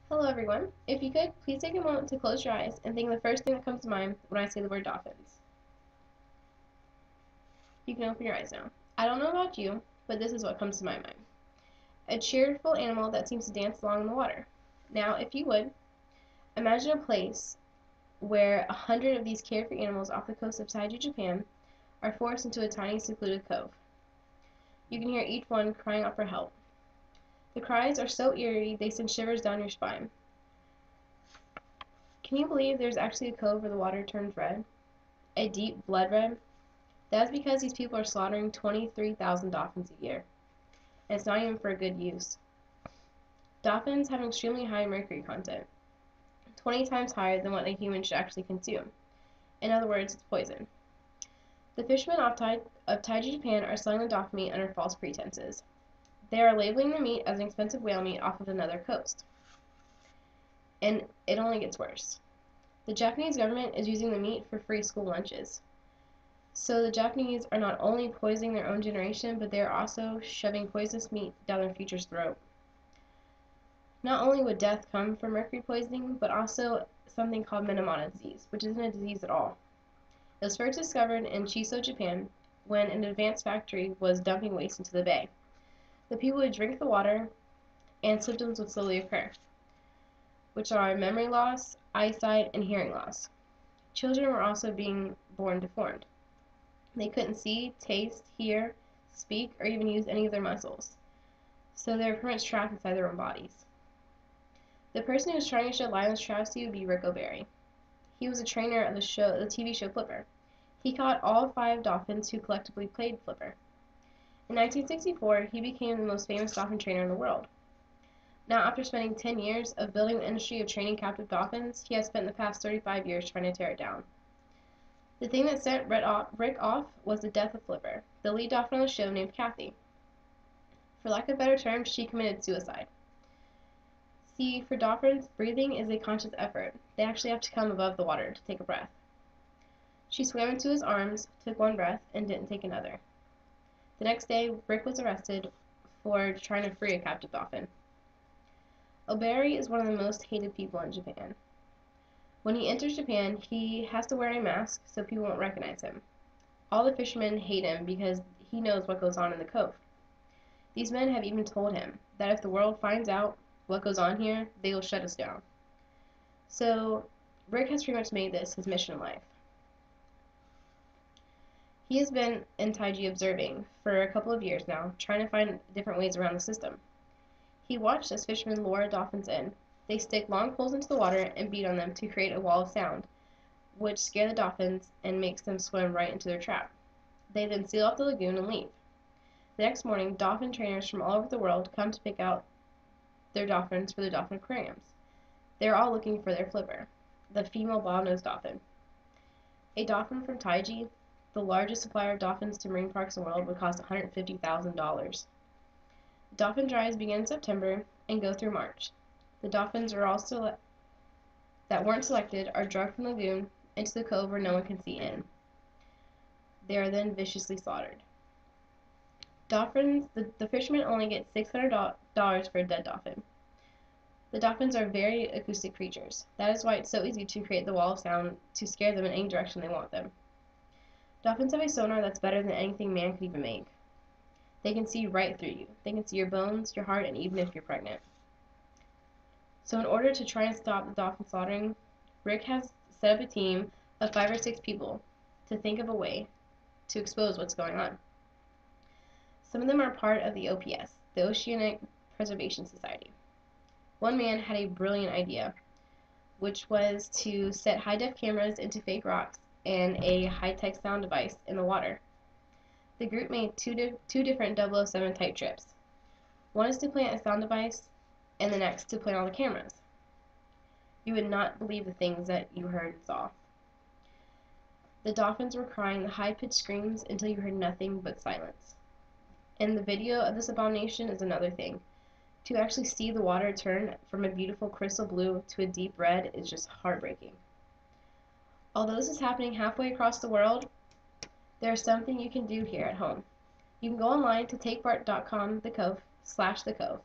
Hello everyone. If you could, please take a moment to close your eyes and think of the first thing that comes to mind when I say the word dolphins. You can open your eyes now. I don't know about you, but this is what comes to my mind. A cheerful animal that seems to dance along in the water. Now, if you would, imagine a place where 100 of these carefree animals off the coast of Taiji, Japan, are forced into a tiny secluded cove. You can hear each one crying out for help. The cries are so eerie they send shivers down your spine. Can you believe there's actually a cove where the water turns red? A deep blood red? That's because these people are slaughtering 23,000 dolphins a year. And it's not even for good use. Dolphins have an extremely high mercury content, 20 times higher than what a human should actually consume. In other words, it's poison. The fishermen of Taiji, Japan are selling the dolphin meat under false pretenses. They are labeling the meat as an expensive whale meat off of another coast. And it only gets worse. The Japanese government is using the meat for free school lunches. So the Japanese are not only poisoning their own generation, but they are also shoving poisonous meat down their future's throat. Not only would death come from mercury poisoning, but also something called Minamata disease, which isn't a disease at all. It was first discovered in Chiso, Japan, when an advanced factory was dumping waste into the bay. The people would drink the water, and symptoms would slowly occur, which are memory loss, eyesight, and hearing loss. Children were also being born deformed. They couldn't see, taste, hear, speak, or even use any of their muscles. So they were pretty much trapped inside their own bodies. The person who was trying to shed light on this travesty would be Rick O'Barry. He was a trainer of the TV show Flipper. He caught all 5 dolphins who collectively played Flipper. In 1964, he became the most famous dolphin trainer in the world. Now, after spending 10 years of building the industry of training captive dolphins, he has spent the past 35 years trying to tear it down. The thing that sent Rick off was the death of Flipper, the lead dolphin on the show named Kathy. For lack of better terms, she committed suicide. See, for dolphins, breathing is a conscious effort. They actually have to come above the water to take a breath. She swam into his arms, took one breath, and didn't take another. The next day, Rick was arrested for trying to free a captive dolphin. O'Barry is one of the most hated people in Japan. When he enters Japan, he has to wear a mask so people won't recognize him. All the fishermen hate him because he knows what goes on in the cove. These men have even told him that if the world finds out what goes on here, they will shut us down. So Rick has pretty much made this his mission in life. He has been in Taiji observing for a couple of years now, trying to find different ways around the system. He watched as fishermen lure dolphins in. They stick long poles into the water and beat on them to create a wall of sound, which scare the dolphins and makes them swim right into their trap. They then seal off the lagoon and leave. The next morning, dolphin trainers from all over the world come to pick out their dolphins for the dolphin aquariums. They are all looking for their Flipper, the female bottlenose dolphin. A dolphin from Taiji, the largest supplier of dolphins to marine parks in the world, would cost $150,000. Dolphin drives begin in September and go through March. The dolphins that weren't selected are drugged from the lagoon into the cove where no one can see in. They are then viciously slaughtered. The fishermen only get $600 for a dead dolphin. The dolphins are very acoustic creatures. That is why it's so easy to create the wall of sound to scare them in any direction they want them. Dolphins have a sonar that's better than anything man could even make. They can see right through you. They can see your bones, your heart, and even if you're pregnant. So in order to try and stop the dolphin slaughtering, Rick has set up a team of 5 or 6 people to think of a way to expose what's going on. Some of them are part of the OPS, the Oceanic Preservation Society. One man had a brilliant idea, which was to set high-def cameras into fake rocks and a high-tech sound device in the water. The group made two different 007 type trips. One is to plant a sound device, and the next to plant all the cameras. You would not believe the things that you heard and saw. The dolphins were crying the high-pitched screams until you heard nothing but silence. And the video of this abomination is another thing. To actually see the water turn from a beautiful crystal blue to a deep red is just heartbreaking. Although this is happening halfway across the world, there is something you can do here at home. You can go online to takepart.com/the cove,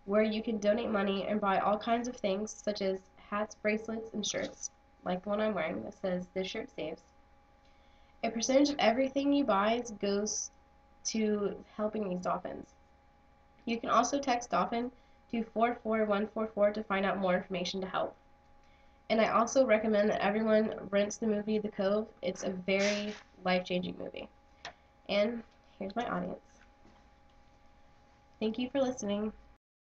where you can donate money and buy all kinds of things such as hats, bracelets, and shirts, like the one I'm wearing that says "This shirt saves." A percentage of everything you buy goes to helping these dolphins. You can also text dolphin to 44144 to find out more information to help. And I also recommend that everyone rents the movie The Cove. It's a very life-changing movie. And here's my audience. Thank you for listening.